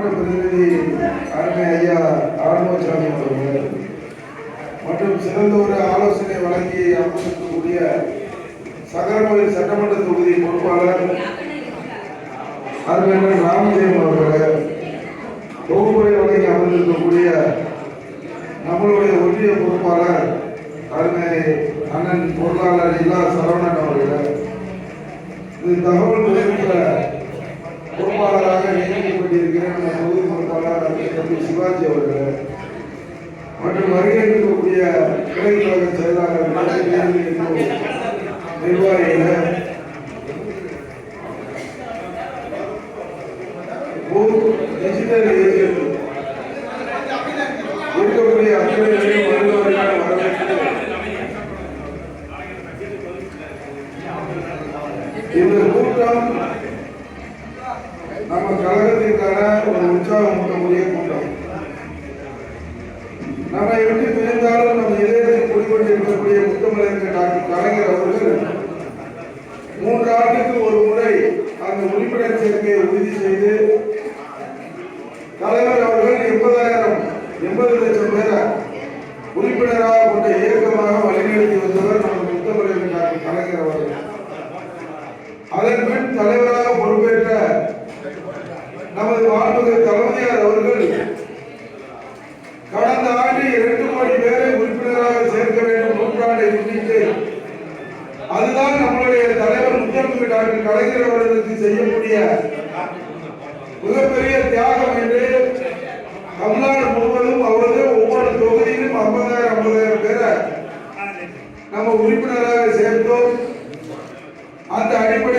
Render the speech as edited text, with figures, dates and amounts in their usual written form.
மாவட்ட பிரதிநிதி அருமை ஐயா ஆறுமுகசாமி அவர்கள் மற்றும் சிறந்த ஒரு ஆலோசனை வழங்கி அமர்ந்திருக்கக்கூடிய சகரகோயில் சட்டமன்ற தொகுதி பொறுப்பாளர் அருமையண்ணன் ராமஜெயம் அவர்கள், தொகுப்புரை வழங்கி அமர்ந்திருக்கக்கூடிய நம்மளுடைய ஒன்றிய பொறுப்பாளர் அருமை அண்ணன் பொருளாளர் இல்லா சரவணன் அவர்கள், இது தகவல் தொழில்நுட்ப பொறுப்பாளராக நியமிக்கப்பட்டிருக்கிற நம்ம தொகுதி பொறுப்பாளர் தம்பி சிவாஜி அவர்கள் மற்றும் வருகை இருக்கக்கூடிய கிளைக்கழக செயலாளர் நிர்வாகிகள், டிஜிட்டல் ஏஜென்ட் இருக்கக்கூடிய அத்தனைகளையும் வருவதற்கான வரவேற்பு. இந்த கூட்டம் நம்ம கழகத்திற்கான ஒரு உற்சாகமூட்டக்கூடிய கூட்டம். நம்ம எப்படி பிரிந்தாலும் நம்ம இதயத்தில் குடிக்கொண்டிருக்கக்கூடிய முத்தமிழர் டாக்டர் கலைஞர் அவர்கள் 3 ஆண்டுக்கு ஒரு முறை அந்த உறுப்பினர் சேர்க்கையை உறுதி செய்து தலைவர் அவர்கள் 80 லட்சம் பேரை உறுப்பினராக கொண்ட இயக்கமாக வழிநடத்தி வந்தவர் நம்ம முத்தமிழர் டாக்டர் கலைஞர் அவர்கள். அதன் பின் தலைவராக பொறுப்பேற்ற நமது மாண்புமிகு தளபதியார் அவர்கள் கடந்த ஆண்டு 2 கோடி பேரை உறுப்பினராக சேர்க்க வேண்டும் நூற்றாண்டை முன்னிட்டு. அதுதான் நம்மளுடைய தலைவர் முத்தமிழ் டாக்டர் கலைஞர் அவர்களுக்கு செய்யக்கூடிய மிகப்பெரிய தியாகம் என்று தமிழ்நாடு முழுவதும் அவரது ஒவ்வொரு தொகுதியிலும் 50,000 பேரை நம்ம உறுப்பினராக சேர்த்தோம். அந்த அடிப்படையில்